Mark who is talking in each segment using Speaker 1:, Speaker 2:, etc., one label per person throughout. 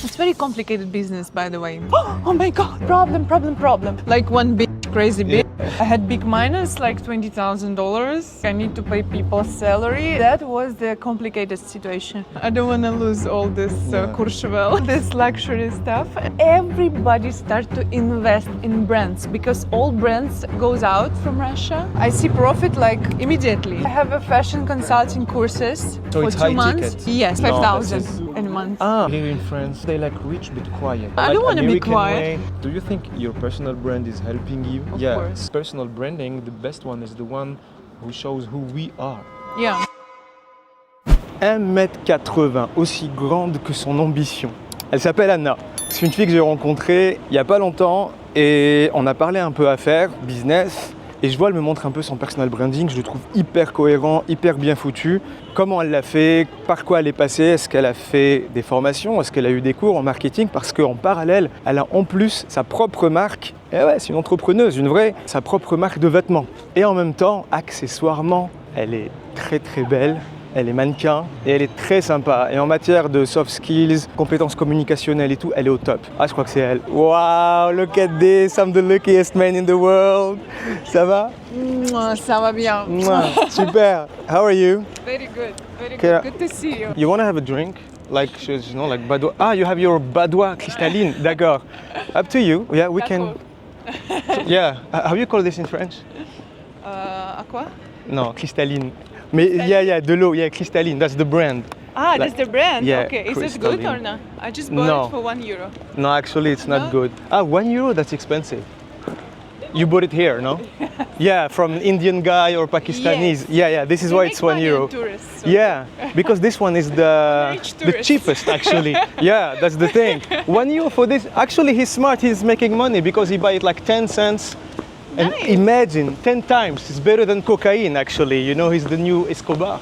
Speaker 1: It's very complicated business, by the way. Oh my God, problem. Like one big crazy big. I had big minus, like $20,000. I need to pay people's salary. That was the complicated situation. I don't want to lose all this Courchevel, this luxury stuff. Everybody starts to invest in brands because all brands goes out from Russia. I see profit like immediately. I have a fashion consulting courses
Speaker 2: So
Speaker 1: for
Speaker 2: it's
Speaker 1: 2
Speaker 2: high
Speaker 1: months.
Speaker 2: ticket?
Speaker 1: Yes,
Speaker 2: No,
Speaker 1: 5,000 in a month.
Speaker 2: Here in France, they like rich but quiet.
Speaker 1: I don't want to be
Speaker 2: American
Speaker 1: quiet.
Speaker 2: way. Do you think your personal brand is helping you?
Speaker 1: Of
Speaker 2: Yeah,
Speaker 1: course.
Speaker 2: personal branding, the best one is the one who shows who we are.
Speaker 1: Yeah.
Speaker 2: 1m80, aussi grande que son ambition. Elle s'appelle Anna. C'est une fille que j'ai rencontrée il n'y a pas longtemps et on a parlé un peu affaires, business. Et je vois, elle me montre un peu son personal branding, je le trouve hyper cohérent, hyper bien foutu. Comment elle l'a fait, par quoi elle est passée, est-ce qu'elle a fait des formations, est-ce qu'elle a eu des cours en marketing, parce qu'en parallèle, elle a en plus sa propre marque. Et ouais, c'est une entrepreneuse, une vraie, sa propre marque de vêtements. Et en même temps, accessoirement, elle est très très belle. Elle est mannequin et elle est très sympa. Et en matière de soft skills, compétences communicationnelles et tout, elle est au top. Ah, je crois que c'est elle. Wow, look at this, I'm the luckiest man in the world. Ça va?
Speaker 1: Ça va bien.
Speaker 2: Super. How are you?
Speaker 1: Very good. Very
Speaker 2: Okay.
Speaker 1: good. Good to see you.
Speaker 2: You want to have a drink? Like, you know, like Badois. Ah, you have your Badois cristalline. D'accord. Up to you. Yeah, we can. Yeah. How you call this in French?
Speaker 1: À quoi?
Speaker 2: No, cristalline. Mais yeah, de l'eau, yeah, cristalline, that's the brand.
Speaker 1: Ah,
Speaker 2: Like-
Speaker 1: that's the brand?
Speaker 2: yeah,
Speaker 1: Okay. Is it good or
Speaker 2: crystalline.
Speaker 1: not? I just bought
Speaker 2: No.
Speaker 1: it for €1.
Speaker 2: No, actually, it's not
Speaker 1: No?
Speaker 2: good. Ah, €1, that's expensive. You bought it here, no? Yeah, from Indian guy or Pakistanis.
Speaker 1: Yes.
Speaker 2: Yeah, this is
Speaker 1: They
Speaker 2: why
Speaker 1: make
Speaker 2: it's €1.
Speaker 1: money on tourists, so-
Speaker 2: Yeah, because this one is the
Speaker 1: Rich
Speaker 2: the
Speaker 1: tourists.
Speaker 2: cheapest actually. Yeah, that's the thing. €1 for this. Actually, he's smart. He's making money because he buy it like 10 cents. And
Speaker 1: Nice.
Speaker 2: imagine 10 times. It's better than cocaine actually. You know, he's the new Escobar.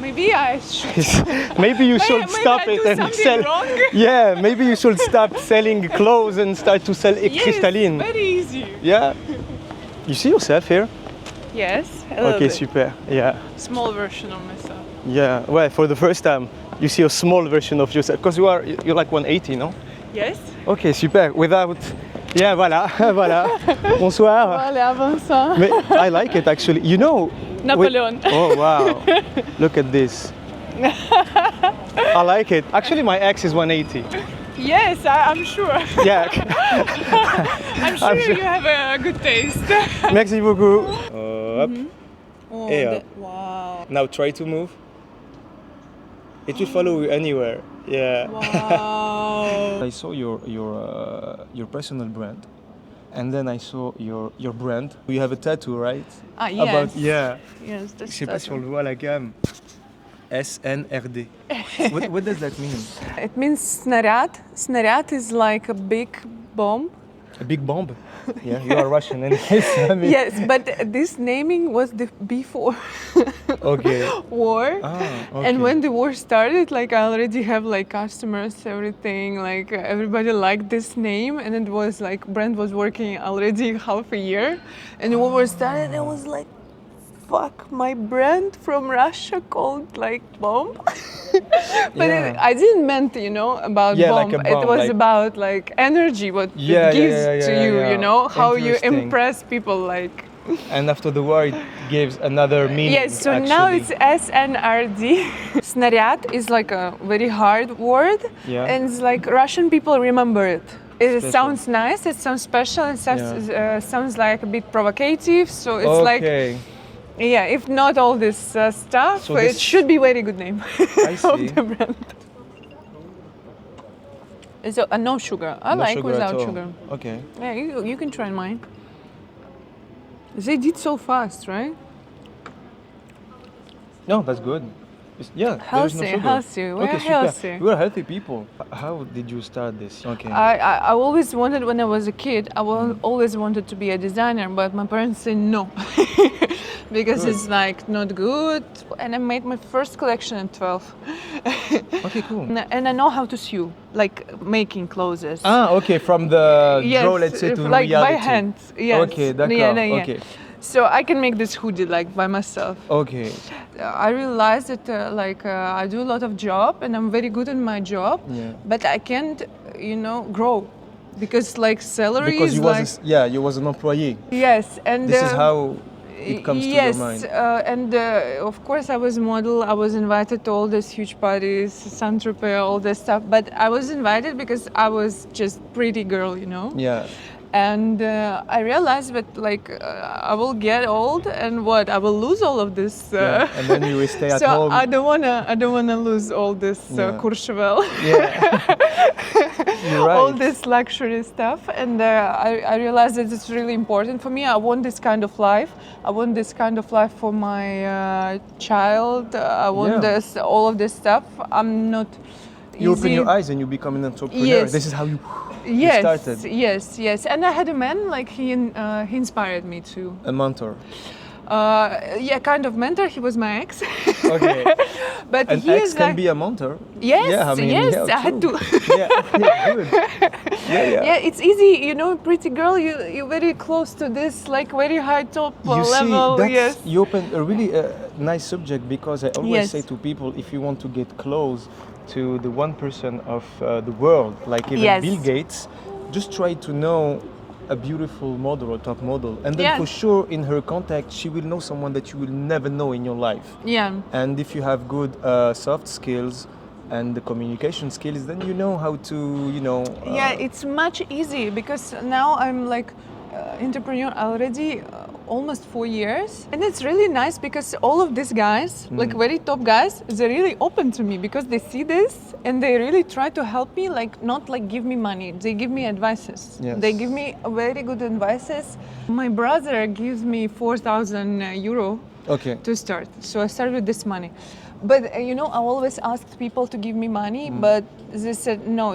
Speaker 1: Maybe I should.
Speaker 2: Maybe you
Speaker 1: May-
Speaker 2: should
Speaker 1: maybe
Speaker 2: stop
Speaker 1: I
Speaker 2: it
Speaker 1: do
Speaker 2: and
Speaker 1: something
Speaker 2: sell.
Speaker 1: wrong?
Speaker 2: Yeah, maybe you should stop selling clothes and start to sell
Speaker 1: Yes,
Speaker 2: crystalline.
Speaker 1: very easy.
Speaker 2: Yeah. You see yourself here?
Speaker 1: Yes, a little
Speaker 2: Okay,
Speaker 1: bit.
Speaker 2: super. Yeah.
Speaker 1: Small version of myself.
Speaker 2: Yeah. Well, for the first time, you see a small version of yourself because you're like 180, no?
Speaker 1: Yes.
Speaker 2: Okay, super. Without. Yeah, voilà, voilà. Bonsoir.
Speaker 1: Allez, avant ça.
Speaker 2: Mais I like it actually. You know.
Speaker 1: Napoleon.
Speaker 2: Oh wow. Look at this. I like it. Actually, my ex is 180.
Speaker 1: Yes, I'm sure.
Speaker 2: Yeah.
Speaker 1: I'm sure you have a good taste.
Speaker 2: Merci beaucoup. Hop.
Speaker 1: Oh,
Speaker 2: Et,
Speaker 1: wow.
Speaker 2: Now try to move. It will follow you anywhere. Yeah.
Speaker 1: Wow.
Speaker 2: I saw your personal brand, and then I saw your brand. You have a tattoo, right?
Speaker 1: Ah, yes.
Speaker 2: About yeah.
Speaker 1: Yes,
Speaker 2: Je
Speaker 1: that's
Speaker 2: sais pas si on le voit à la cam. SNRD. What does that mean?
Speaker 1: It means снаряд. Снаряд is like a big bomb.
Speaker 2: A big bomb. Yeah, you are Russian anyways. I mean,
Speaker 1: Yes, but this naming was before
Speaker 2: Okay.
Speaker 1: war.
Speaker 2: Ah, okay.
Speaker 1: And when the war started, like I already have like customers, everything, like everybody liked this name, and it was like brand was working already half a year, and the war started, and I was like, fuck, my brand from Russia called like bomb. But
Speaker 2: Yeah.
Speaker 1: I didn't meant, about
Speaker 2: Yeah,
Speaker 1: bomb.
Speaker 2: like a
Speaker 1: It
Speaker 2: bomb,
Speaker 1: was
Speaker 2: like-
Speaker 1: about like energy, what
Speaker 2: Yeah,
Speaker 1: it gives
Speaker 2: yeah,
Speaker 1: to
Speaker 2: yeah,
Speaker 1: you,
Speaker 2: yeah.
Speaker 1: how you
Speaker 2: Interesting.
Speaker 1: impress people, like.
Speaker 2: And after the war, it gives another meaning.
Speaker 1: Yes, so
Speaker 2: actually.
Speaker 1: now it's SNRD. Снаряд is like a very hard word,
Speaker 2: Yeah.
Speaker 1: and it's like Russian people remember it. It
Speaker 2: Special.
Speaker 1: sounds nice, it sounds special, it sounds like a bit provocative, so it's like,
Speaker 2: Okay.
Speaker 1: yeah, if not all this stuff,
Speaker 2: So
Speaker 1: it
Speaker 2: this-
Speaker 1: should be very good name
Speaker 2: I see.
Speaker 1: of the brand. It's no sugar. I
Speaker 2: No
Speaker 1: like
Speaker 2: sugar
Speaker 1: without
Speaker 2: at all.
Speaker 1: sugar.
Speaker 2: Okay.
Speaker 1: Yeah, you can try mine. They did so fast, right?
Speaker 2: No, that's good. Yeah, there's no
Speaker 1: Healthy,
Speaker 2: sugar.
Speaker 1: healthy. We're
Speaker 2: Okay, super.
Speaker 1: healthy.
Speaker 2: We're healthy people. How did you start this? Okay.
Speaker 1: I always wanted, when I was a kid, always wanted to be a designer, but my parents said no. Because
Speaker 2: Good.
Speaker 1: it's like not good. And I made my first collection at 12.
Speaker 2: Okay, cool.
Speaker 1: And I know how to sew, like making clothes.
Speaker 2: Ah, okay, from the
Speaker 1: Yes,
Speaker 2: draw, let's say, to
Speaker 1: like
Speaker 2: reality.
Speaker 1: by hand. Yes.
Speaker 2: Okay, d'accord.
Speaker 1: Yeah.
Speaker 2: Okay.
Speaker 1: So I can make this hoodie like by myself.
Speaker 2: Okay.
Speaker 1: I realized that I do a lot of job and I'm very good at my job, but I can't, grow because like salary
Speaker 2: Because
Speaker 1: is
Speaker 2: you was you was an employee.
Speaker 1: yes, and
Speaker 2: This is how it comes to your mind.
Speaker 1: Yes, of course I was a model. I was invited to all these huge parties, Saint-Tropez, all this stuff. But I was invited because I was just pretty girl,
Speaker 2: Yeah.
Speaker 1: And I realized that I will get old and what I will lose all of this.
Speaker 2: And then you will stay at
Speaker 1: so
Speaker 2: home.
Speaker 1: I don't wanna lose all this Courchevel.
Speaker 2: Yeah. You're right.
Speaker 1: All this luxury stuff, and I realized that it's really important for me. I want this kind of life. I want this kind of life for my child. I want all of this stuff. I'm not.
Speaker 2: You open
Speaker 1: easy.
Speaker 2: your eyes and you become an entrepreneur.
Speaker 1: Yes.
Speaker 2: This is how you started.
Speaker 1: Yes. And I had a man he inspired me too.
Speaker 2: A mentor.
Speaker 1: Kind of mentor. He was my ex.
Speaker 2: Okay.
Speaker 1: But
Speaker 2: An
Speaker 1: he
Speaker 2: ex
Speaker 1: is
Speaker 2: can be a mentor.
Speaker 1: Yes,
Speaker 2: Yeah, I mean,
Speaker 1: yes. I had to.
Speaker 2: Good.
Speaker 1: Yeah, it's easy, pretty girl. You're very close to this, very high top
Speaker 2: You
Speaker 1: level.
Speaker 2: see,
Speaker 1: Yes.
Speaker 2: you open a really nice subject because I always say to people, if you want to get close to the 1% of the world, like even Bill Gates, just try to know a beautiful model or top model, and then for sure in her contact she will know someone that you will never know in your life.
Speaker 1: Yeah.
Speaker 2: And if you have good soft skills and the communication skills, then you know how to,
Speaker 1: it's much easier because now I'm entrepreneur already almost 4 years, and it's really nice because all of these guys, very top guys, they're really open to me because they see this and they really try to help me, not give me money, they give me advices.
Speaker 2: Yes.
Speaker 1: They give me very good advices. My brother gives me 4,000 euro to start, so I started with this money. But I always asked people to give me money, but they said no,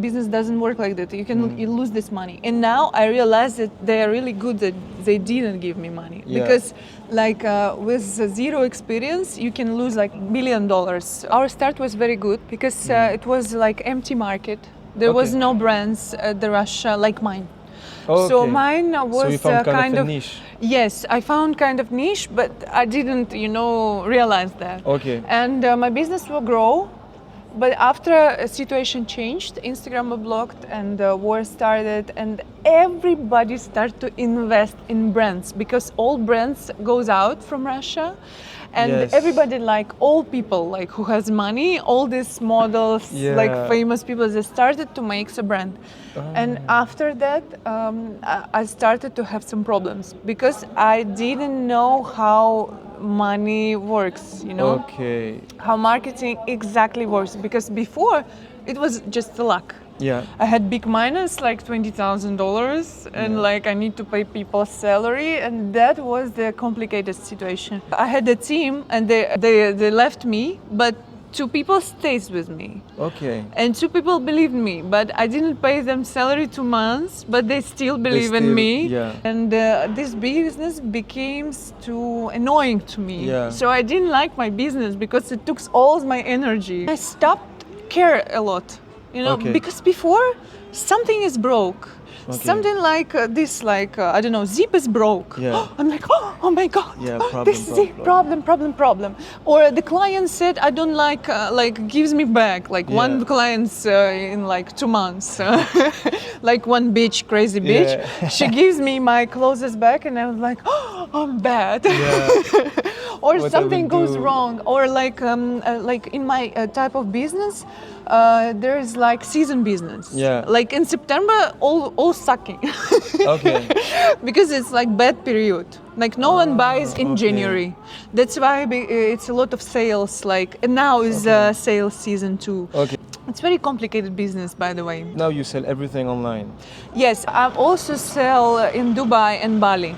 Speaker 1: business doesn't work like that. You lose this money. And now I realize that they are really good that they didn't give me money because with zero experience you can lose $1 billion. Our start was very good because it was empty market. There was no brands at the Russia like mine. So mine was
Speaker 2: so you found
Speaker 1: kind
Speaker 2: of
Speaker 1: of
Speaker 2: a niche.
Speaker 1: Yes, I found kind of niche, but I didn't, realize that.
Speaker 2: Okay.
Speaker 1: And my business will grow, but after a situation changed, Instagram was blocked and war started, and everybody started to invest in brands because all brands goes out from Russia. And everybody, all people, who has money, all these models, famous people, they started to make a brand. And after that, I started to have some problems because I didn't know how money works, how marketing exactly works. Because before, it was just luck.
Speaker 2: Yeah.
Speaker 1: I had big minus, $20,000, and I need to pay people's salary, and that was the complicated situation. I had a team, and they left me, but 2 people stays with me.
Speaker 2: Okay.
Speaker 1: And 2 people believed me, but I didn't pay them salary 2 months, but they still believe in me.
Speaker 2: Yeah.
Speaker 1: And this business became too annoying to me.
Speaker 2: Yeah.
Speaker 1: So I didn't like my business because it took all my energy. I stopped care a lot. Because before something is broke, something this, I don't know, zip is broke.
Speaker 2: Yeah.
Speaker 1: I'm like, oh my God,
Speaker 2: problem,
Speaker 1: this zip, problem. Or the client said, I don't gives me back. One client's in 2 months, one bitch, crazy bitch.
Speaker 2: Yeah.
Speaker 1: She gives me my clothes back, and I was like, oh, I'm bad.
Speaker 2: Yeah.
Speaker 1: Or
Speaker 2: What
Speaker 1: something goes
Speaker 2: do.
Speaker 1: wrong. Or in my type of business, there is season business.
Speaker 2: Yeah.
Speaker 1: In September, all sucking.
Speaker 2: Okay.
Speaker 1: Because it's bad period. No one buys in January. That's why it's a lot of sales. And now is sales season too.
Speaker 2: Okay.
Speaker 1: It's very complicated business, by the way.
Speaker 2: Now you sell everything online.
Speaker 1: Yes, I also sell in Dubai and Bali.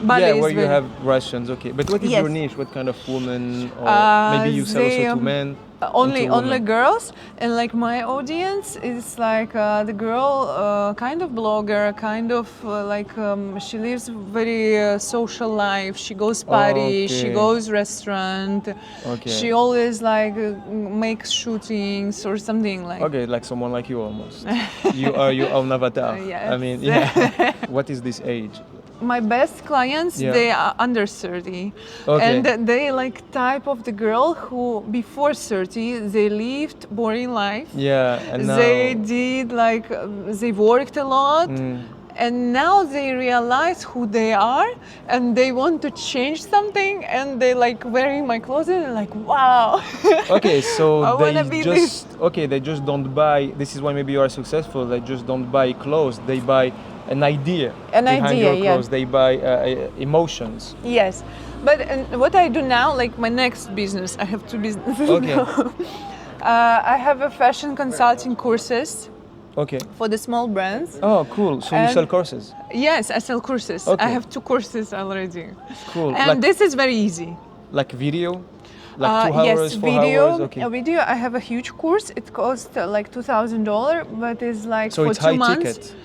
Speaker 1: Bali is
Speaker 2: where you
Speaker 1: very-
Speaker 2: have Russians. Okay, but what is
Speaker 1: Yes.
Speaker 2: your niche? What kind of woman? Or maybe you sell
Speaker 1: they,
Speaker 2: also to men.
Speaker 1: Only
Speaker 2: and to women?
Speaker 1: girls, and my audience is the girl, kind of blogger, kind of she lives very social life. She goes party, she
Speaker 2: Okay.
Speaker 1: goes restaurant.
Speaker 2: Okay.
Speaker 1: She always makes shootings or something like.
Speaker 2: Okay, like someone like you almost. You are your own avatar.
Speaker 1: Yes.
Speaker 2: I mean, yeah. What is this age?
Speaker 1: my best clients,
Speaker 2: Yeah.
Speaker 1: they are under 30.
Speaker 2: Okay.
Speaker 1: And they like type of the girl who before 30, they lived boring life.
Speaker 2: Yeah, and now...
Speaker 1: They did like, they worked a lot.
Speaker 2: Mm.
Speaker 1: And now they realize who they are and they want to change something and they like wearing my clothes and they're like, wow.
Speaker 2: Okay, so
Speaker 1: I wanna be this.
Speaker 2: they just don't buy. This is why maybe you are successful. They just don't buy clothes. They buy an idea
Speaker 1: An
Speaker 2: behind
Speaker 1: idea,
Speaker 2: your
Speaker 1: yeah.
Speaker 2: clothes. They buy emotions.
Speaker 1: Yes, but what I do now, like my next business, I have two businesses
Speaker 2: Okay.
Speaker 1: now. I have a fashion consulting courses
Speaker 2: Okay.
Speaker 1: for the small brands.
Speaker 2: Oh, cool. So you
Speaker 1: And-
Speaker 2: sell courses.
Speaker 1: Yes, I sell courses.
Speaker 2: Okay.
Speaker 1: I have 2 courses already.
Speaker 2: Cool.
Speaker 1: And this is very easy.
Speaker 2: Like video, like 2 hours,
Speaker 1: Yes,
Speaker 2: 4
Speaker 1: video.
Speaker 2: hours. Okay.
Speaker 1: A video. I have a huge course. It costs like $2,000, but it's like
Speaker 2: So
Speaker 1: for
Speaker 2: it's
Speaker 1: 2
Speaker 2: high
Speaker 1: months.
Speaker 2: ticket.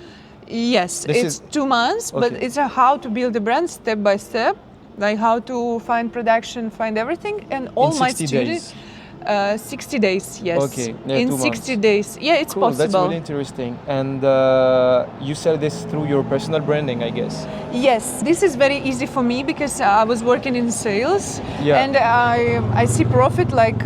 Speaker 1: Yes,
Speaker 2: This
Speaker 1: it's
Speaker 2: is-
Speaker 1: 2 months, but
Speaker 2: Okay.
Speaker 1: it's a how to build a brand step by step, like how to find production, find everything, and all
Speaker 2: In
Speaker 1: my
Speaker 2: 60
Speaker 1: students.
Speaker 2: days.
Speaker 1: 60 days, yes.
Speaker 2: Okay, yeah,
Speaker 1: In
Speaker 2: 2
Speaker 1: 60
Speaker 2: months.
Speaker 1: days, yeah, it's
Speaker 2: Cool.
Speaker 1: possible.
Speaker 2: That's really interesting. And you sell this through your personal branding, I guess.
Speaker 1: Yes, this is very easy for me because I was working in sales,
Speaker 2: Yeah.
Speaker 1: and I see profit like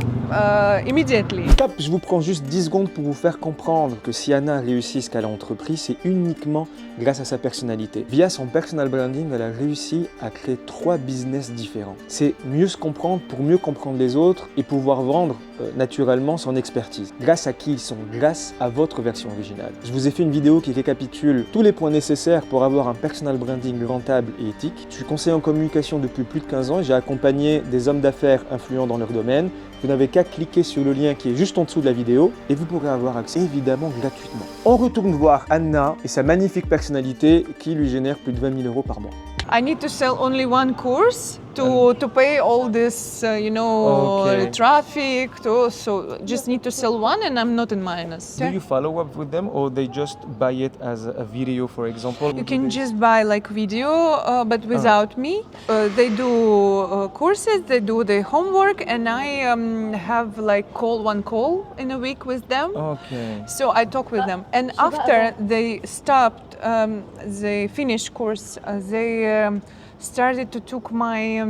Speaker 1: immediately.
Speaker 3: Top, je vous prends juste 10 secondes pour vous faire comprendre que si Anna réussit ce qu'elle a entrepris, c'est uniquement grâce à sa personnalité. Via son personal branding, elle a réussi à créer 3 business différents. C'est mieux se comprendre pour mieux comprendre les autres et pouvoir vendre naturellement son expertise. Grâce à qui ils sont? Grâce à votre version originale. Je vous ai fait une vidéo qui récapitule tous les points nécessaires pour avoir un personal branding rentable et éthique. Je suis conseiller en communication depuis plus de 15 ans et j'ai accompagné des hommes d'affaires influents dans leur domaine. Vous n'avez qu'à cliquer sur le lien qui est juste en dessous de la vidéo et vous pourrez avoir accès évidemment gratuitement. On retourne voir Anna et sa magnifique personnalité qui lui génère plus de 20 000 euros par mois.
Speaker 1: I need to sell only one course to pay all this,
Speaker 2: Okay.
Speaker 1: traffic. So just need to sell one, and I'm not in minus.
Speaker 2: Do you follow up with them, or they just buy it as a video, for example?
Speaker 1: You can just buy like video, but without me. They do courses, they do the homework, and I have like one call in a week with them.
Speaker 2: Okay.
Speaker 1: So I talk with them, and after they stopped, they finished course. They started to took my,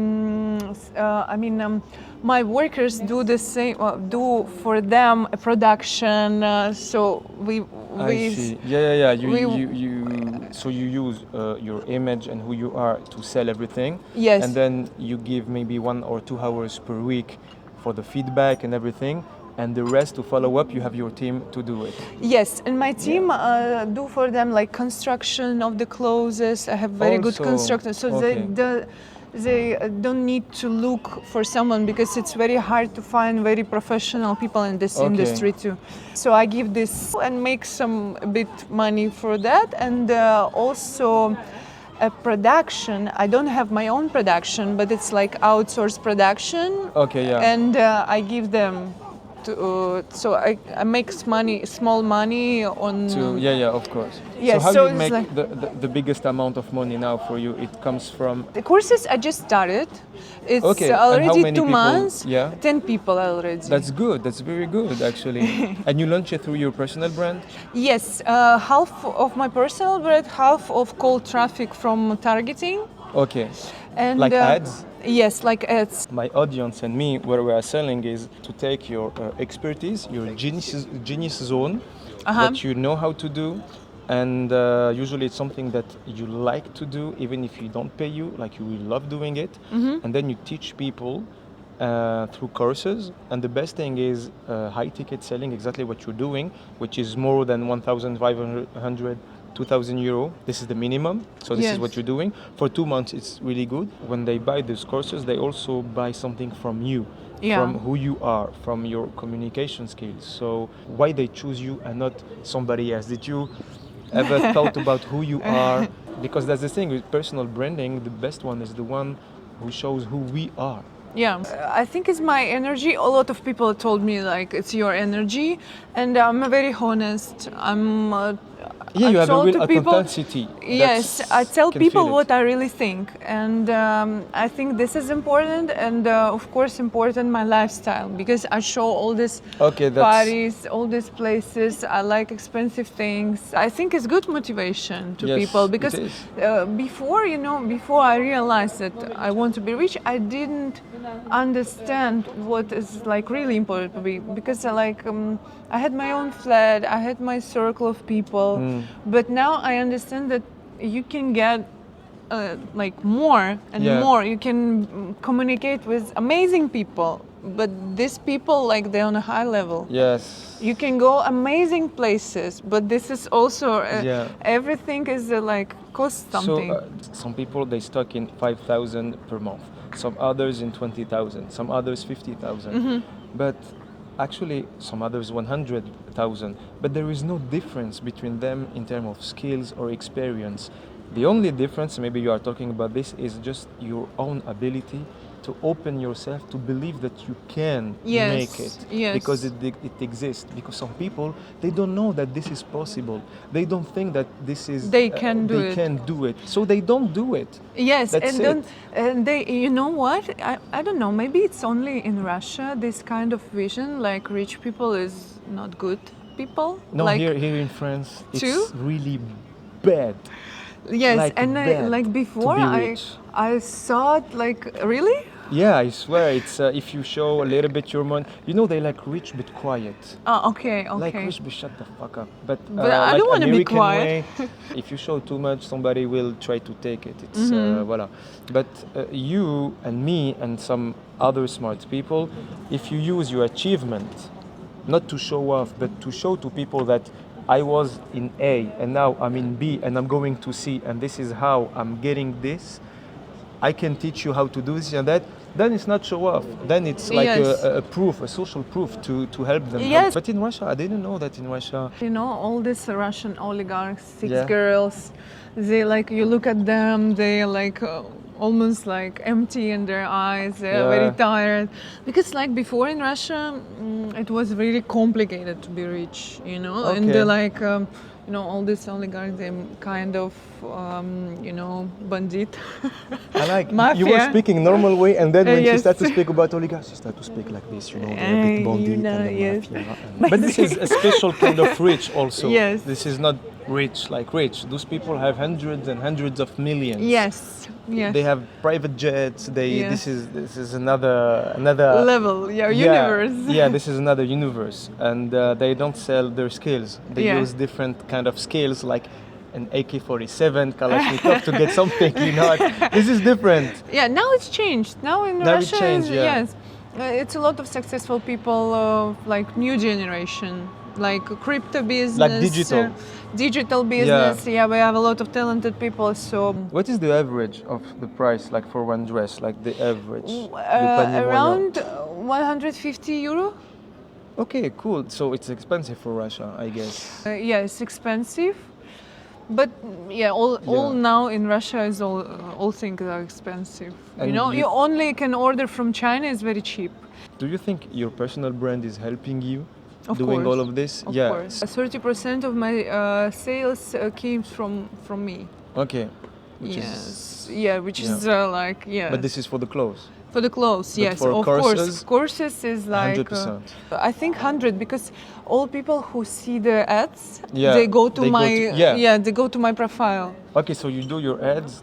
Speaker 1: my workers do the same, do for them a production. So
Speaker 2: I see. Yeah.
Speaker 1: we-
Speaker 2: So you use your image and who you are to sell everything.
Speaker 1: Yes.
Speaker 2: And then you give maybe 1 or 2 hours per week for the feedback and everything. And the rest to follow up, you have your team to do it.
Speaker 1: Yes, and my team do for them like construction of the clothes. I have very good
Speaker 2: Also,
Speaker 1: constructors, so
Speaker 2: okay.
Speaker 1: they don't need to look for someone because it's very hard to find very professional people in this
Speaker 2: Okay.
Speaker 1: industry too. So I give this and make some a bit money for that, and also a production. I don't have my own production, but it's like outsourced production,
Speaker 2: Okay, yeah.
Speaker 1: and I give them. So I make small money on.
Speaker 2: Yeah, of course.
Speaker 1: Yeah,
Speaker 2: so how
Speaker 1: so
Speaker 2: you
Speaker 1: it's
Speaker 2: make
Speaker 1: like-
Speaker 2: the biggest amount of money now for you? It comes from...
Speaker 1: The courses I just started. It's
Speaker 2: Okay, and how
Speaker 1: already
Speaker 2: many
Speaker 1: 2
Speaker 2: people?
Speaker 1: months.
Speaker 2: Yeah.
Speaker 1: 10 people already.
Speaker 2: That's good. That's very good, actually. And you launch it through your personal brand?
Speaker 1: Yes, half of my personal brand, half of cold traffic from targeting.
Speaker 2: Okay.
Speaker 1: And
Speaker 2: Like ads?
Speaker 1: Yes, like ads.
Speaker 2: My audience and me, what we are selling is to take your expertise, your genius zone, what you know how to do, and usually it's something that you like to do, even if you don't pay you, like you will love doing it, and then you teach people through courses. And the best thing is high ticket selling, exactly what you're doing, which is more than 1,500, 2,000 euro. This is the minimum. So this is what you're doing. For 2 months, it's really good. When they buy these courses, they also buy something from you, from who you are, from your communication skills. So why they choose you and not somebody else? Did you ever thought about who you are? Because that's the thing with personal branding, the best one is the one who shows who we are.
Speaker 1: Yeah, I think it's my energy. A lot of people told me like it's your energy, and I'm very honest.
Speaker 2: Yeah,
Speaker 1: I
Speaker 2: you have a
Speaker 1: told
Speaker 2: real
Speaker 1: to people-
Speaker 2: authenticity.
Speaker 1: Yes,
Speaker 2: That's-
Speaker 1: I tell
Speaker 2: can
Speaker 1: people
Speaker 2: feel it.
Speaker 1: what I really think, and I think this is important, and of course important my lifestyle, because I show all these
Speaker 2: Okay, that's-
Speaker 1: parties, all these places. I like expensive things. I think it's good motivation to
Speaker 2: Yes,
Speaker 1: people,
Speaker 2: it
Speaker 1: because
Speaker 2: is.
Speaker 1: before I realized that I want to be rich, I didn't understand what is like really important to me, because I had my own flat, I had my circle of people, but now I understand that you can get like more and
Speaker 2: Yeah.
Speaker 1: more. You can communicate with amazing people, but these people, like, they're on a high level.
Speaker 2: Yes.
Speaker 1: You can go amazing places, but this is also
Speaker 2: Yeah.
Speaker 1: everything is like cost something.
Speaker 2: So some people, they stuck in 5,000 per month. Some others in 20,000. Some others 50,000.
Speaker 1: Mm-hmm.
Speaker 2: But actually, some others 100,000. But there is no difference between them in terms of skills or experience. The only difference, maybe you are talking about this, is just your own ability to open yourself to believe that you can
Speaker 1: Yes,
Speaker 2: make it,
Speaker 1: yes.
Speaker 2: because it exists. Because some people, they don't know that this is possible. They don't think that this is
Speaker 1: They can do
Speaker 2: they
Speaker 1: it.
Speaker 2: can do it, so they don't do it.
Speaker 1: Yes,
Speaker 2: That's
Speaker 1: and then and they, you know what? I don't know. Maybe it's only in Russia this kind of vision, like rich people is not good people.
Speaker 2: No,
Speaker 1: like,
Speaker 2: here in France, it's
Speaker 1: Too?
Speaker 2: really bad.
Speaker 1: yes,
Speaker 2: like
Speaker 1: and
Speaker 2: bad
Speaker 1: like
Speaker 2: to
Speaker 1: before
Speaker 2: be
Speaker 1: I
Speaker 2: rich.
Speaker 1: thought like really.
Speaker 2: Yeah, I swear, it's if you show a little bit your money, they like rich but quiet.
Speaker 1: Oh, okay, okay.
Speaker 2: Like rich but shut the fuck up. But
Speaker 1: But I
Speaker 2: like
Speaker 1: don't wanna be
Speaker 2: American
Speaker 1: quiet.
Speaker 2: way, if you show too much, somebody will try to take it. It's
Speaker 1: Mm-hmm.
Speaker 2: voila. But you and me and some other smart people, if you use your achievement not to show off, but to show to people that I was in A and now I'm in B and I'm going to C and this is how I'm getting this, I can teach you how to do this and that, then it's not show off. Then it's like
Speaker 1: Yes.
Speaker 2: a proof, a social proof to help them.
Speaker 1: Yes.
Speaker 2: But in Russia, I didn't know that in Russia.
Speaker 1: You know, all these Russian oligarchs, six
Speaker 2: Yeah.
Speaker 1: girls, they like, you look at them, they like almost like empty in their eyes, they're
Speaker 2: Yeah.
Speaker 1: very tired. Because like before in Russia, it was really complicated to be rich, you know, and
Speaker 2: Okay.
Speaker 1: they're like, all these oligarchs, they kind of, bandit.
Speaker 2: I like
Speaker 1: Mafia.
Speaker 2: you were speaking normal way, and then when she
Speaker 1: Yes.
Speaker 2: started to speak about oligarchs, she started to speak like this, they're a bit bandit and the
Speaker 1: yes.
Speaker 2: mafia. But this is a special kind of rich also.
Speaker 1: Yes.
Speaker 2: This is not rich like rich. Those people have hundreds and hundreds of millions.
Speaker 1: Yes, yes.
Speaker 2: They have private jets.
Speaker 1: Yes.
Speaker 2: This is another
Speaker 1: level, universe.
Speaker 2: Yeah, this is another universe, and they don't sell their skills. They
Speaker 1: Yeah.
Speaker 2: use different kind of skills, like an AK-47 Kalashnikov to get something. This is different.
Speaker 1: Yeah, now it's changed. Now in
Speaker 2: Now it
Speaker 1: Russia,
Speaker 2: changed, yeah.
Speaker 1: yes, it's a lot of successful people, like new generation, like crypto business,
Speaker 2: Like digital.
Speaker 1: Digital business. Yeah, we have a lot of talented people. So
Speaker 2: What is the average of the price, like for one dress, like the average? Depending on
Speaker 1: around 150 euro.
Speaker 2: Okay, cool. So it's expensive for Russia, I guess.
Speaker 1: Yeah, it's expensive. But yeah, all
Speaker 2: Yeah.
Speaker 1: now in Russia is all things are expensive.
Speaker 2: And
Speaker 1: you
Speaker 2: you-
Speaker 1: only can order from China. It's very cheap.
Speaker 2: Do you think your personal brand is helping you
Speaker 1: Of
Speaker 2: doing
Speaker 1: course.
Speaker 2: all of this?
Speaker 1: Of
Speaker 2: Yeah.
Speaker 1: course. 30% of my sales came from me.
Speaker 2: Okay. Which
Speaker 1: yes.
Speaker 2: is,
Speaker 1: Yeah, which is like, yeah.
Speaker 2: but this is for the clothes.
Speaker 1: For the clothes,
Speaker 2: But
Speaker 1: yes,
Speaker 2: for
Speaker 1: of
Speaker 2: courses,
Speaker 1: course. Courses is like
Speaker 2: 100%.
Speaker 1: I think 100, because all people who see the ads,
Speaker 2: Yeah,
Speaker 1: they go to
Speaker 2: they go
Speaker 1: my
Speaker 2: to- yeah.
Speaker 1: they go to my profile.
Speaker 2: Okay, so you do your ads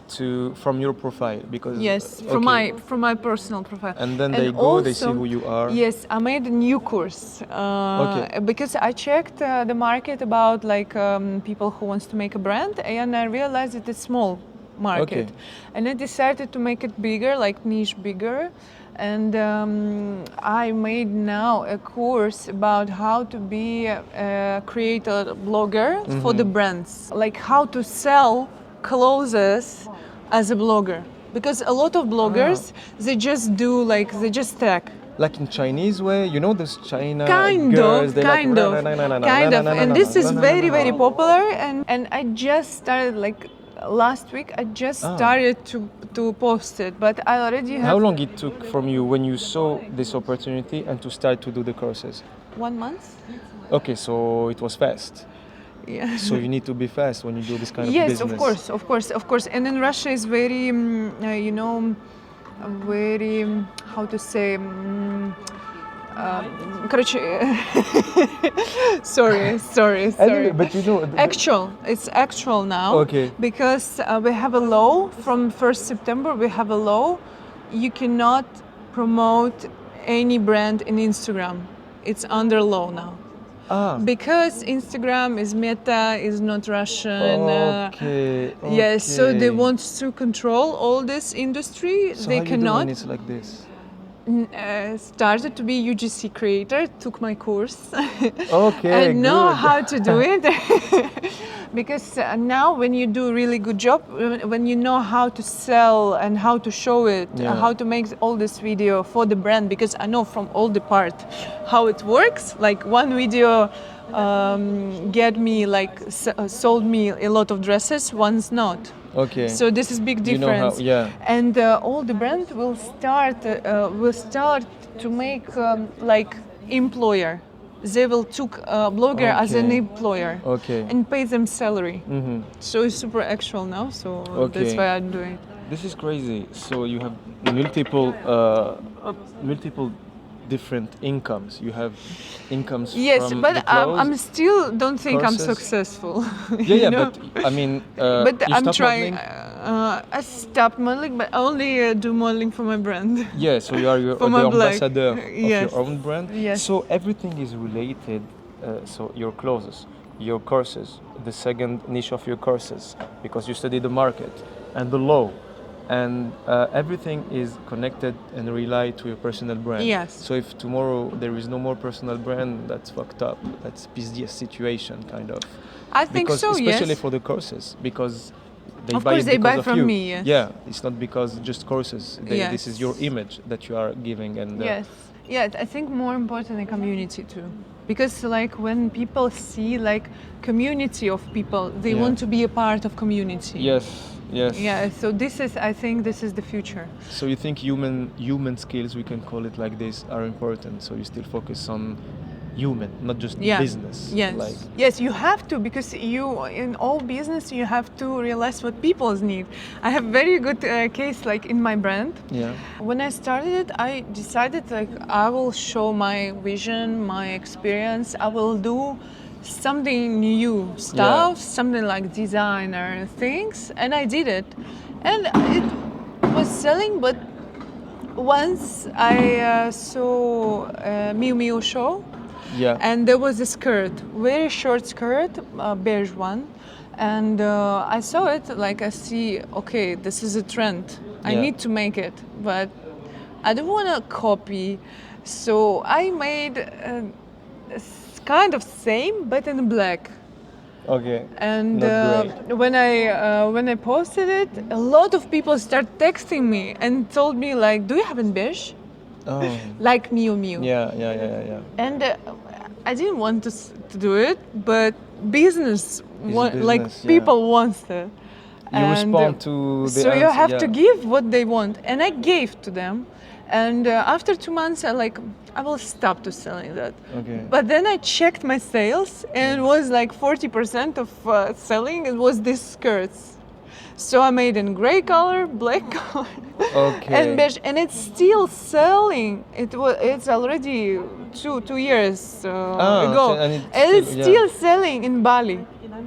Speaker 2: from your profile because
Speaker 1: Yes, from
Speaker 2: okay.
Speaker 1: my personal profile.
Speaker 2: And then they go, they see who you are.
Speaker 1: Yes, I made a new course
Speaker 2: Okay.
Speaker 1: because I checked the market about like people who wants to make a brand, and I realized it is small market,
Speaker 2: Okay.
Speaker 1: and I decided to make it bigger, like niche bigger. And I made now a course about how to be a creator blogger for the brands, like how to sell clothes as a blogger. Because a lot of bloggers, they just do like, they just tag.
Speaker 2: Like in Chinese way, those China
Speaker 1: Kind
Speaker 2: girls,
Speaker 1: of,
Speaker 2: they
Speaker 1: kind
Speaker 2: like,
Speaker 1: of,
Speaker 2: "Na, na, na, na, na,
Speaker 1: kind
Speaker 2: na,
Speaker 1: of.
Speaker 2: na, na,
Speaker 1: And
Speaker 2: na,
Speaker 1: this
Speaker 2: na,
Speaker 1: is
Speaker 2: na, na,
Speaker 1: very,
Speaker 2: na, na,
Speaker 1: very
Speaker 2: na."
Speaker 1: popular. And I just started like last week, I just started to post it, but I already have
Speaker 2: How long it took from you when you saw this opportunity and to start to do the courses?
Speaker 1: 1 month.
Speaker 2: Okay, so it was fast.
Speaker 1: Yeah.
Speaker 2: So you need to be fast when you do this kind of
Speaker 1: Yes,
Speaker 2: business.
Speaker 1: of course. And in Russia is very, very, how to say, короче, sorry.
Speaker 2: Anyway, but you know,
Speaker 1: It's actual now.
Speaker 2: Okay.
Speaker 1: Because we have a law from 1st September. We have a law. You cannot promote any brand in Instagram. It's under law now. Because Instagram is Meta, is not Russian.
Speaker 2: Okay.
Speaker 1: Yes, so they
Speaker 2: okay.
Speaker 1: want to control all this industry.
Speaker 2: So
Speaker 1: they
Speaker 2: how you do
Speaker 1: cannot.
Speaker 2: when it's like this?
Speaker 1: Started to be UGC creator, took my course.
Speaker 2: Okay,
Speaker 1: I know
Speaker 2: good.
Speaker 1: how to do it. Because now when you do a really good job, when you know how to sell and how to show it,
Speaker 2: Yeah.
Speaker 1: how to make all this video for the brand, because I know from all the part how it works. Like one video get me sold me a lot of dresses, one's not.
Speaker 2: Okay.
Speaker 1: So this is big
Speaker 2: You know how-
Speaker 1: difference.
Speaker 2: yeah.
Speaker 1: And all the brand will start to make like employer. They will took a blogger as an
Speaker 2: Okay.
Speaker 1: employer
Speaker 2: Okay.
Speaker 1: and pay them salary.
Speaker 2: Mhm.
Speaker 1: So it's super actual now. So
Speaker 2: Okay.
Speaker 1: that's why I'm doing.
Speaker 2: This is crazy. So you have multiple different incomes. You have incomes
Speaker 1: Yes,
Speaker 2: from
Speaker 1: but
Speaker 2: the clothes.
Speaker 1: I'm still don't think I'm
Speaker 2: courses.
Speaker 1: successful.
Speaker 2: Yeah,
Speaker 1: you
Speaker 2: yeah,
Speaker 1: know?
Speaker 2: but I mean,
Speaker 1: But
Speaker 2: you
Speaker 1: I'm
Speaker 2: stopped
Speaker 1: trying.
Speaker 2: modeling?
Speaker 1: I stopped modeling, but only do modeling for my brand.
Speaker 2: Yeah, so you are
Speaker 1: For
Speaker 2: the
Speaker 1: my blog.
Speaker 2: ambassador of
Speaker 1: Yes.
Speaker 2: your own brand.
Speaker 1: Yes.
Speaker 2: So everything is related. So your clothes, your courses, the second niche of your courses, because you study the market and the law, and everything is connected and relate to your personal brand.
Speaker 1: Yes.
Speaker 2: So if tomorrow there is no more personal brand, that's fucked up. That's business situation kind of.
Speaker 1: I think
Speaker 2: Because
Speaker 1: so.
Speaker 2: especially
Speaker 1: Yes.
Speaker 2: for the courses, because they
Speaker 1: Of
Speaker 2: buy
Speaker 1: course
Speaker 2: it
Speaker 1: they
Speaker 2: because
Speaker 1: buy
Speaker 2: of
Speaker 1: from
Speaker 2: you.
Speaker 1: me, yes.
Speaker 2: Yeah, it's not because just courses. This is
Speaker 1: Yes.
Speaker 2: your image that you are giving, and
Speaker 1: Yes. Yeah, I think more important the community too. Because like when people see like community of people, they
Speaker 2: Yeah.
Speaker 1: want to be a part of community.
Speaker 2: yes, yes.
Speaker 1: Yeah, so I think this is the future.
Speaker 2: So you think human skills, we can call it like this, are important. So you still focus on human, not just
Speaker 1: Yeah.
Speaker 2: business.
Speaker 1: Yes.
Speaker 2: Like,
Speaker 1: Yes, you have to, because you in all business you have to realize what people need. I have very good case like in my brand.
Speaker 2: yeah.
Speaker 1: When I started it, I decided like I will show my vision, my experience. I will do something new stuff, something like designer things, and I did it, and it was selling. But once I saw a Miu show,
Speaker 2: Yeah.
Speaker 1: and there was a skirt, very short skirt, beige one, and I saw it. Like I see, okay, this is a trend. I
Speaker 2: Yeah.
Speaker 1: need to make it, but I don't want to copy. So I made kind of same, but in black.
Speaker 2: Okay.
Speaker 1: And
Speaker 2: Not
Speaker 1: when I posted it, a lot of people start texting me and told me like, "Do you have in beige?"
Speaker 2: Oh.
Speaker 1: Like Miu.
Speaker 2: Yeah.
Speaker 1: And I didn't want to do it, but business, like
Speaker 2: business, yeah.
Speaker 1: people wants it.
Speaker 2: You
Speaker 1: And,
Speaker 2: respond to the
Speaker 1: so you
Speaker 2: answer,
Speaker 1: have to
Speaker 2: yeah.
Speaker 1: give what they want, and I gave to them. And after 2 months, I will stop to selling that.
Speaker 2: Okay.
Speaker 1: But then I checked my sales, and it was like 40% of selling. It was these skirts. So I made in gray color, black color,
Speaker 2: Okay.
Speaker 1: and beige, and it's still selling. It's already two years ago,
Speaker 2: so- and
Speaker 1: and it's
Speaker 2: yeah.
Speaker 1: still selling in Bali.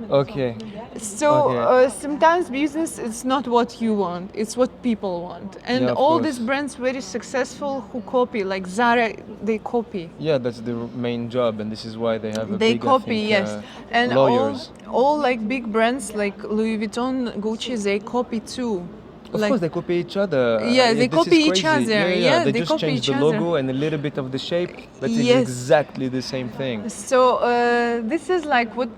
Speaker 2: Okay.
Speaker 1: So
Speaker 2: Okay.
Speaker 1: sometimes business is not what you want; it's what people want. And
Speaker 2: Yeah, of
Speaker 1: all
Speaker 2: course.
Speaker 1: these brands very successful who copy, like Zara, they copy.
Speaker 2: Yeah, that's the main job, and this is why they have a
Speaker 1: They
Speaker 2: big,
Speaker 1: copy,
Speaker 2: I think,
Speaker 1: yes, and
Speaker 2: lawyers.
Speaker 1: all like big brands like Louis Vuitton, Gucci, they copy too.
Speaker 2: Of course, they copy each other.
Speaker 1: Yeah, they
Speaker 2: this is
Speaker 1: copy each
Speaker 2: crazy.
Speaker 1: other.
Speaker 2: Yeah,
Speaker 1: Yeah,
Speaker 2: they
Speaker 1: they
Speaker 2: just
Speaker 1: copy
Speaker 2: change
Speaker 1: each
Speaker 2: the
Speaker 1: other.
Speaker 2: logo and a little bit of the shape, but it's
Speaker 1: Yes.
Speaker 2: exactly the same thing.
Speaker 1: So this is like what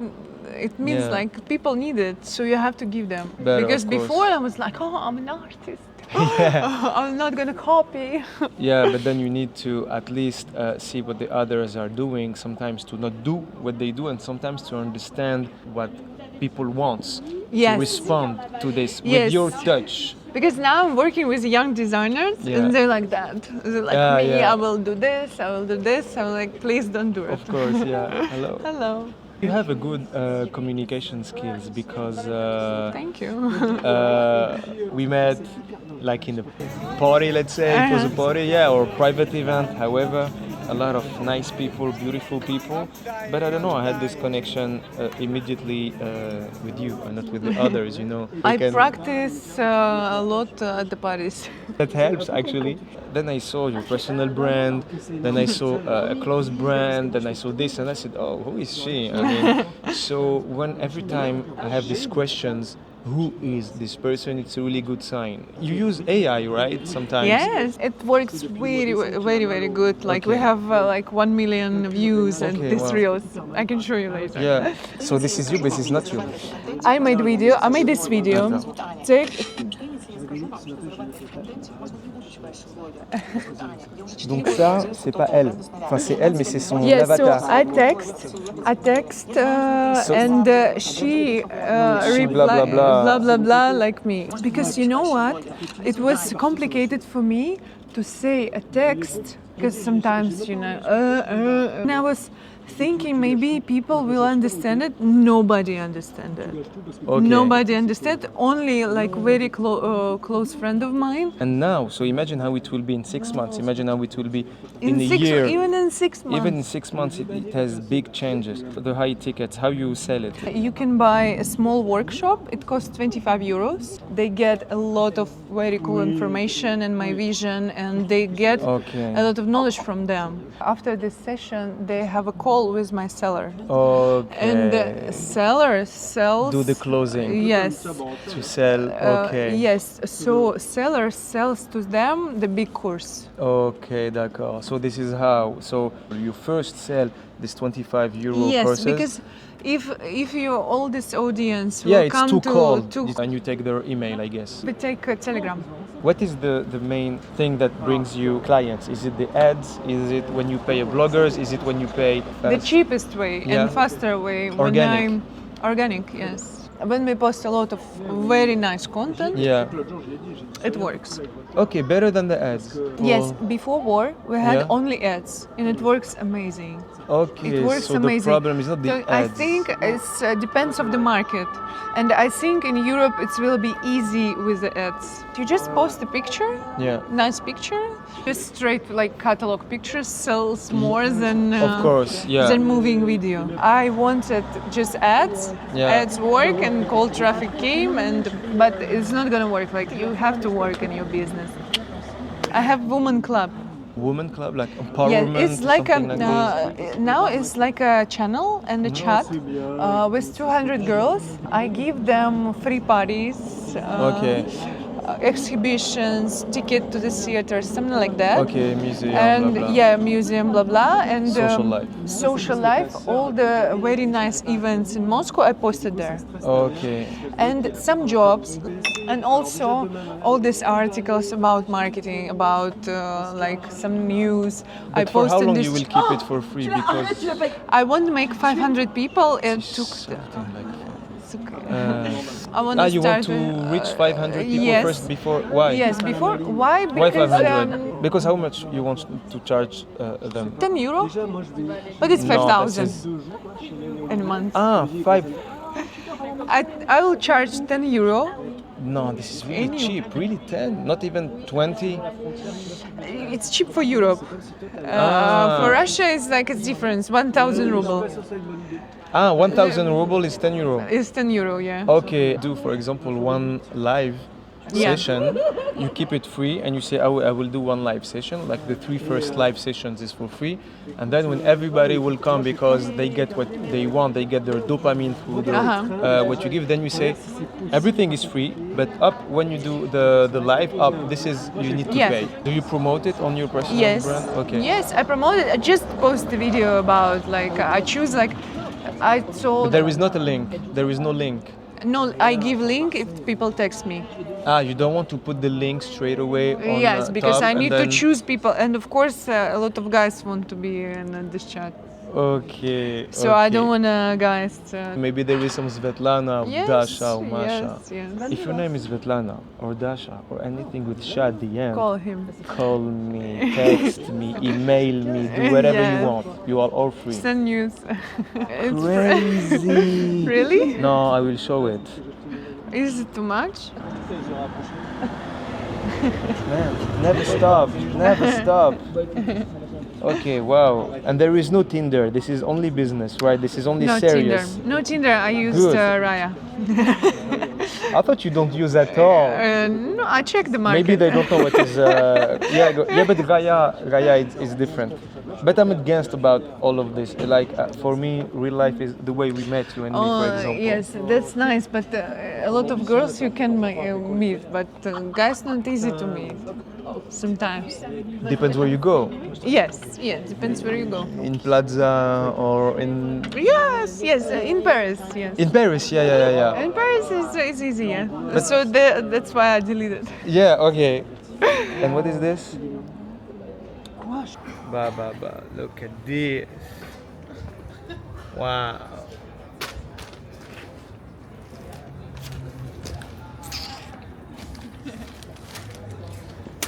Speaker 1: it means.
Speaker 2: Yeah.
Speaker 1: Like people need it, so you have to give them.
Speaker 2: Better,
Speaker 1: because
Speaker 2: of course.
Speaker 1: before I was like, oh, I'm an artist. I'm not gonna copy.
Speaker 3: Yeah, but then you need to at least see what the others are doing, sometimes to not do what they do, and sometimes to understand what people want,
Speaker 1: Yes.
Speaker 3: to respond to this
Speaker 1: Yes.
Speaker 3: with your touch.
Speaker 1: Because now I'm working with young designers,
Speaker 3: Yeah.
Speaker 1: and they're like that. They're like
Speaker 3: Yeah,
Speaker 1: me,
Speaker 3: yeah.
Speaker 1: I will do this, I will do this. I'm like, please don't do it.
Speaker 3: Of course, yeah. Hello.
Speaker 1: Hello.
Speaker 3: You have a good communication skills because
Speaker 1: Thank you.
Speaker 3: we met like in a party, let's say it was a party, yeah, or private event, however. A lot of nice people, beautiful people, but I don't know, I had this connection immediately with you and not with the others, you know.
Speaker 1: I
Speaker 3: We can-
Speaker 1: practice a lot at the parties.
Speaker 3: That helps actually. Then I saw your personal brand, then I saw a clothes brand, then I saw this, and I said, oh, who is she? I mean, so when every time I have these questions, who is this person? It's a really good sign. You use AI, right? Sometimes.
Speaker 1: Yes, it works very good. Like we
Speaker 3: Okay.
Speaker 1: have like 1 million views and
Speaker 3: Okay,
Speaker 1: these
Speaker 3: wow.
Speaker 1: reels. I can show you later.
Speaker 3: Yeah. So this is you, but this is not you.
Speaker 1: I made this video. Take
Speaker 3: Donc ça, c'est pas elle. Enfin, c'est elle, mais c'est son
Speaker 1: yes, so
Speaker 3: avatar.
Speaker 1: I text,
Speaker 3: So-
Speaker 1: and she
Speaker 3: She
Speaker 1: reply
Speaker 3: blah, blah, blah.
Speaker 1: like me. Because you know what? It was complicated for me to say a text because sometimes and I was thinking maybe people will understand it. Nobody understand it.
Speaker 3: Okay.
Speaker 1: Nobody understand. Only like very close friend of mine.
Speaker 3: And now, so imagine how it will be in 6 months. Imagine how it will be in a
Speaker 1: six,
Speaker 3: year.
Speaker 1: even in 6 months.
Speaker 3: Even in 6 months, it has big changes. The high tickets, how you sell it.
Speaker 1: You can buy a small workshop. It costs 25 euros. They get a lot of very cool information and my vision, and they get
Speaker 3: Okay.
Speaker 1: a lot of knowledge from them. After this session, they have a call with my seller.
Speaker 3: Okay.
Speaker 1: And the seller sells.
Speaker 3: Do the closing.
Speaker 1: Yes.
Speaker 3: To sell. Okay.
Speaker 1: Yes. So seller sells to them the big course.
Speaker 3: Okay, d'accord. So this is how. So you first sell this 25 euro
Speaker 1: Yes,
Speaker 3: courses.
Speaker 1: because if you all this audience will
Speaker 3: yeah, it's
Speaker 1: come
Speaker 3: too cold.
Speaker 1: to
Speaker 3: And you take their email, I guess.
Speaker 1: we take a Telegram.
Speaker 3: What is the main thing that brings you clients? Is it the ads? Is it when you pay a bloggers? Is it when you pay
Speaker 1: The cheapest way
Speaker 3: Yeah.
Speaker 1: and faster way.
Speaker 3: Organic.
Speaker 1: Organic, yes. When we post a lot of very nice content,
Speaker 3: Yeah.
Speaker 1: it works.
Speaker 3: Okay, better than the ads.
Speaker 1: Yes, before war we had
Speaker 3: Yeah.
Speaker 1: only ads, and it works amazing.
Speaker 3: Okay,
Speaker 1: It works
Speaker 3: so
Speaker 1: amazing.
Speaker 3: the problem is not the
Speaker 1: So
Speaker 3: ads.
Speaker 1: I think it depends of the market, and I think in Europe it will be easy with the ads. You just post a picture,
Speaker 3: Yeah.
Speaker 1: nice picture, just straight like catalog pictures sells more than
Speaker 3: Of course, yeah.
Speaker 1: than moving video. I wanted just ads.
Speaker 3: Yeah.
Speaker 1: Ads work and cold traffic came, but it's not gonna work. Like you have to work in your business. I have woman club.
Speaker 3: Woman club, like
Speaker 1: Yeah,
Speaker 3: empowerment.
Speaker 1: it's like a
Speaker 3: something like this.
Speaker 1: now it's like a channel and a chat with 200 girls. I give them free parties.
Speaker 3: Okay.
Speaker 1: Exhibitions, ticket to the theater, something like that.
Speaker 3: Okay, museum,
Speaker 1: And
Speaker 3: blah, blah.
Speaker 1: yeah, museum, blah blah, and
Speaker 3: Social life.
Speaker 1: Social life. All the very nice events in Moscow, I posted there,
Speaker 3: Okay.
Speaker 1: and some jobs, and also all these articles about marketing, about like some news. I
Speaker 3: But for how
Speaker 1: posted
Speaker 3: long
Speaker 1: this.
Speaker 3: you will keep it for free? Because
Speaker 1: I want to make 500 people. It took.
Speaker 3: something like that.
Speaker 1: It's okay. I want
Speaker 3: You want
Speaker 1: start,
Speaker 3: to reach 500 people
Speaker 1: yes.
Speaker 3: first before? Why?
Speaker 1: Yes, before. Why?
Speaker 3: Why
Speaker 1: Because
Speaker 3: 500? Because how much you want to charge them?
Speaker 1: 10 euro, but it's
Speaker 3: No,
Speaker 1: 5,000
Speaker 3: this is-
Speaker 1: in a month.
Speaker 3: Ah, 5.
Speaker 1: I will charge 10 euro.
Speaker 3: No, this is really
Speaker 1: Any-
Speaker 3: cheap. Really 10, not even 20.
Speaker 1: It's cheap for Europe. For Russia, it's like it's different. 1,000 ruble.
Speaker 3: Ah, 1,000 ruble is 10 euro.
Speaker 1: It's 10 euro, yeah.
Speaker 3: Okay, do for example one live
Speaker 1: Yeah.
Speaker 3: session. You keep it free and you say, I will do one live session. Like the 3 first live sessions is for free. And then when everybody will come because they get what they want, they get their dopamine through what you give, then you say, everything is free, but up when you do the live up, this is, you need to
Speaker 1: Yes.
Speaker 3: pay. Do you promote it on your personal
Speaker 1: Yes.
Speaker 3: brand? Okay.
Speaker 1: Yes, I promote it. I just post a video about like I choose like I
Speaker 3: But
Speaker 1: told.
Speaker 3: there is not a link. There is no link.
Speaker 1: No, I give link if people text me.
Speaker 2: Ah, you don't want to put the link straight away on
Speaker 1: Yes, because
Speaker 2: top
Speaker 1: I
Speaker 2: and
Speaker 1: need
Speaker 2: then...
Speaker 1: to choose people, and of course, a lot of guys want to be in this chat.
Speaker 2: Okay.
Speaker 1: So I don't want guys to...
Speaker 2: Maybe there is some Svetlana or
Speaker 1: Yes,
Speaker 2: Dasha or Masha.
Speaker 1: yes.
Speaker 2: If your name is Svetlana or Dasha or anything with Sha at the end,
Speaker 1: Call him.
Speaker 2: call me, text me, email me, do whatever
Speaker 1: Yes.
Speaker 2: you want. You are all free.
Speaker 1: Send news. It's
Speaker 2: Crazy.
Speaker 1: Really?
Speaker 2: No, I will show it.
Speaker 1: Is it too much?
Speaker 2: Man, never stop, never stop. Okay, wow. And there is no Tinder. This is only business, right? This is only
Speaker 1: No
Speaker 2: serious.
Speaker 1: Tinder. No Tinder. I used
Speaker 2: Good.
Speaker 1: Raya.
Speaker 2: I thought you don't use at all.
Speaker 1: No, I checked the market.
Speaker 2: Maybe they don't know what is. Yeah, but Raya is different. But I'm against about all of this. Like for me, real life is the way we met, you and me, for example.
Speaker 1: Yes, that's nice. But a lot of girls you can meet, but guys not easy to meet. Sometimes.
Speaker 2: Depends where you go.
Speaker 1: Yes, depends where you go.
Speaker 2: In Plaza or in.
Speaker 1: Yes, in Paris, yes.
Speaker 2: In Paris, yeah.
Speaker 1: In Paris is easy, yeah. So that's why I deleted.
Speaker 2: Yeah, okay. And what is this? Ba, look at this. Wow.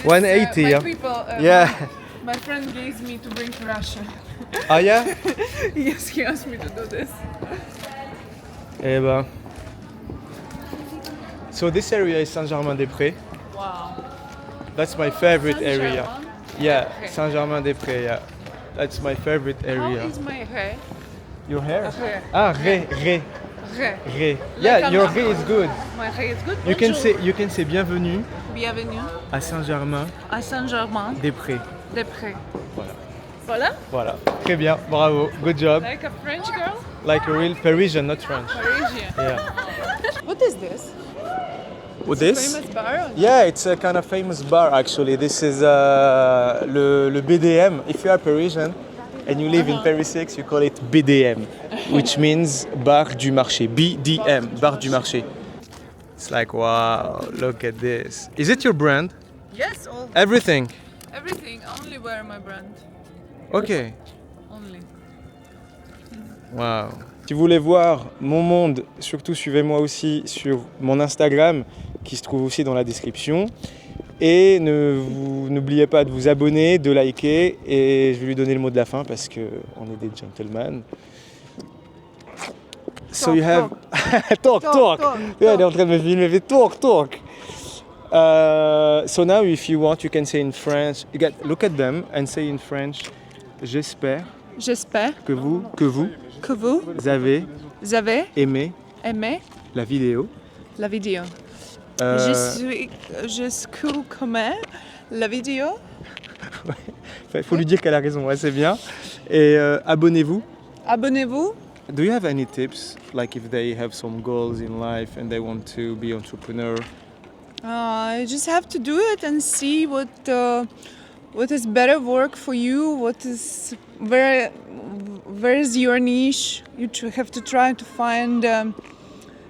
Speaker 2: $180,
Speaker 1: my
Speaker 2: yeah.
Speaker 1: people,
Speaker 2: Yeah.
Speaker 1: My friend gave me to bring to Russia.
Speaker 2: Oh yeah?
Speaker 1: Yes, he asked me to do this.
Speaker 2: Eh ben. So this area is Saint-Germain-des-Prés.
Speaker 1: Wow.
Speaker 2: That's my favorite area.
Speaker 1: Saint-Germain?
Speaker 2: Yeah,
Speaker 1: Okay.
Speaker 2: Saint-Germain-des-Prés, yeah. That's my favorite
Speaker 1: How
Speaker 2: area.
Speaker 1: is my hair?
Speaker 2: Your hair?
Speaker 1: Hair.
Speaker 2: Ah, Ré.
Speaker 1: Hair.
Speaker 2: Yeah,
Speaker 1: I'm
Speaker 2: your
Speaker 1: not-
Speaker 2: Ré is good.
Speaker 1: My hair is good.
Speaker 2: You can
Speaker 1: Bonjour.
Speaker 2: say bienvenue
Speaker 1: Bienvenue
Speaker 2: à Saint-Germain-des-Prés.
Speaker 1: à Saint-Germain-des-Prés.
Speaker 2: Voilà.
Speaker 1: Voilà?
Speaker 2: Très bien, bravo, good job.
Speaker 1: Like a French girl?
Speaker 2: Like a real Parisian, not French.
Speaker 1: Parisian.
Speaker 2: Yeah.
Speaker 1: What is this?
Speaker 2: With this?
Speaker 1: Famous bar?
Speaker 2: Yeah, it's a kind of famous bar actually. This is le BDM. If you are Parisian and you live in Paris 6, you call it BDM, which means bar du marché. BDM, bar du marché. It's like, wow, look at this. Is it your brand?
Speaker 1: Yes, all.
Speaker 2: Everything?
Speaker 1: Everything. Only wear my brand.
Speaker 2: Ok.
Speaker 1: Only.
Speaker 2: Wow. Si vous voulez voir mon monde, surtout suivez-moi aussi sur mon Instagram qui se trouve aussi dans la description. Et n'oubliez pas de vous abonner, de liker, et je vais lui donner le mot de la fin parce qu'on est des gentlemen. So you have talk. Yeah, elle est en train de me filmer, fait talk. So now if you want, you can say in French. Look at them and say in French. J'espère que vous
Speaker 1: que vous
Speaker 2: avez
Speaker 1: avez
Speaker 2: aimé
Speaker 1: aimé
Speaker 2: la vidéo.
Speaker 1: la vidéo. Je suis comme la vidéo.
Speaker 2: Il faut lui dire qu'elle a raison, ouais, c'est bien. Et abonnez-vous.
Speaker 1: Abonnez-vous.
Speaker 2: Do you have any tips, like if they have some goals in life and they want to be entrepreneur?
Speaker 1: You just have to do it and see what is better work for you. Where is your niche? You have to try to find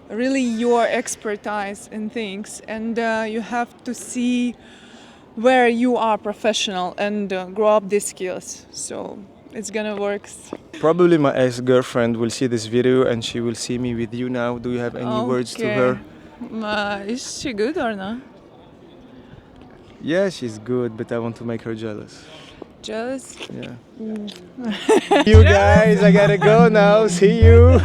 Speaker 1: really your expertise in things, and you have to see where you are professional and grow up these skills. So it's gonna work.
Speaker 2: Probably my ex-girlfriend will see this video and she will see me with you now. Do you have any words to her?
Speaker 1: Is she good or not?
Speaker 2: Yeah, she's good, but I want to make her jealous.
Speaker 1: Jealous?
Speaker 2: Yeah. You guys, I gotta go now. See you.